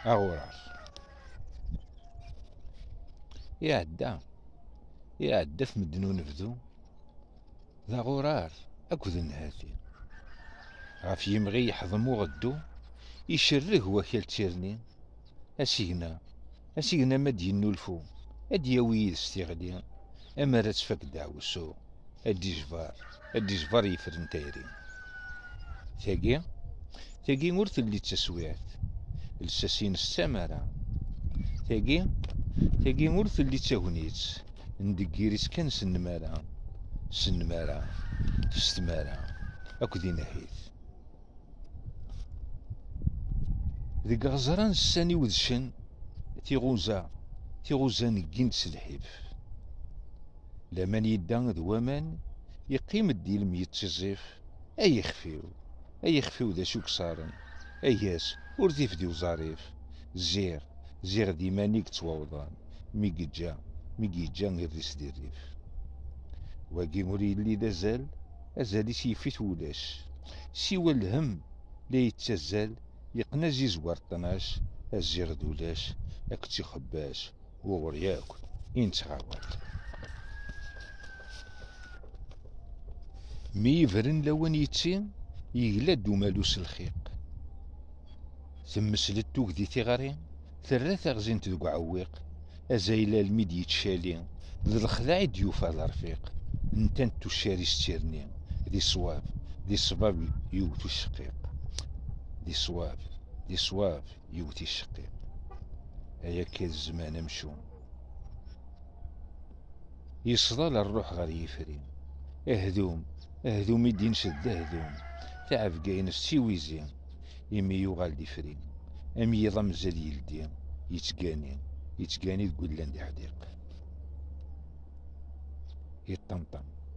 أغورار يعدى يعدى في مدن ونفذو ذا غورار أكد النهاتي غاف يمغي يحضمو غدو يشره وكال تيرني أسيغنا ما دينولفو أد ياوي يستغلي أما راه تفك دعوسو أدي جفار يفرن تايري تاقي تاقي ور تلي تسويعت الساسين السمرة تاقي ور تلي تاغنيت ندقيريس كان سنمارا تستمارا أكدي نهيت ذي غزران الساني وذشن تيغوزا نقين تسلحيف لمن يدان ذوامان يقيم الديلم يتشزف أي يخفيو ذا شوك صارن أياس ورثيف ديو زاريف زيغ ديمانيك تواوضان ميجي جا غير دي الريف واقي موري اللي دازال أزالي سيفيت ولاش سوى الهم لا يتزال يقنا زيزوار طناش الزيغ دولاش أكتي خباش وغرياك ينتغاوات مي يفرن لوان يتسين يقلد ومالوس الخيق ثمسلت توكدي تيغاري ثلاثة غزين تذوق عويق أزايلا الميد يتشالي ذي الخداع ديوفا الرفيق انتن تشاري ستيرني ذي صواب يوتي الشقيق ذي صواب يوتي الشقيق هيا كي الزمان مشون يصدال الروح غير يفري اهدوم يدين شد اهدوم تعرف كاين السيويزي يمي يوغال دي فري امي يضم زاد يلدي يتقاني تقول لاندي حديق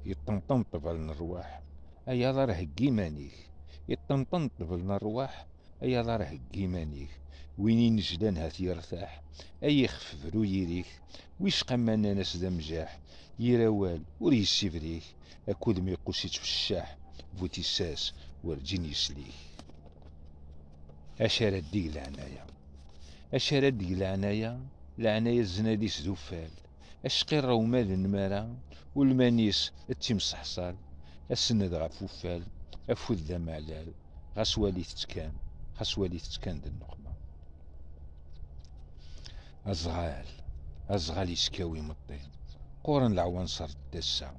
يطمطم طفل الرواح ايا راه هكي مانيك يطمطم طفل الرواح ايا راه هكي مانيك وين نجدان هات يرتاح اي يخفف يريك ويش قمانا ناس ذا مجاح يراوال وري السيفريك اكود مي قوسيت في الشاح بوتي ساس ورجين يسليك اشارة ديك العناية الزناديس ذوفال اشقي الرومال النمارا والمانيس التيمصحصال السند غاف وفال افود ذا معلال غاس والي تتكان ذا النقمة أزغال يسكاوي مطين قورن العوانصر الدسة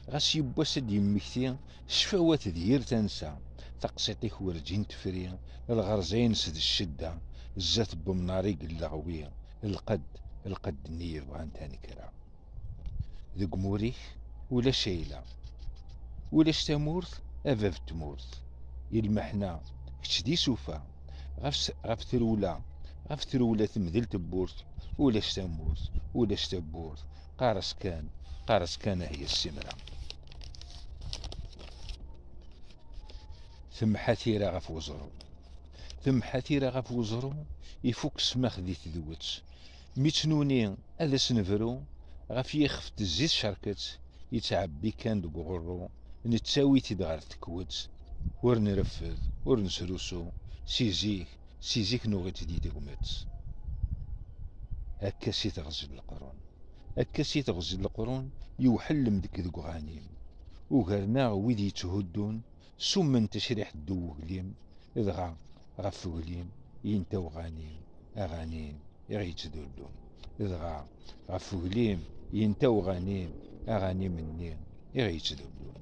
غاس يبوسد يمكتي شفاوات دير تنسى تقسيطيك ورجين تفري الغرزين سد الشدة الزات بمناري اللغوية القد النية بغان تاني كرا ذق موريك ولا شايلة ولا شتامورث أفاف تمورث يلمحنا كتش دي سوفا غاف ترولا تمذل تبورث ولا شتامورث قارس كان هي السمرة ثم حثيرة غاف وزرو يفوك سماخ ذي تذوت ميتنوني هذا سنفرو غاف يخف تزيد شركت يتعبي كان دو غرو نتساوي تدغر تكوت ور نرفض ور نسروسو سيزيك نوغيت دي دغمت هكا سي تغزل القرون يوحل مدك ذو غانيم وغرنا ويدي يتهدون سمن تشريح الدو غليم إذغا غف غليم ينتو أغانيم يغيتدولون إذغا غف غليم ينتو أغانيم النيم يغيتدولون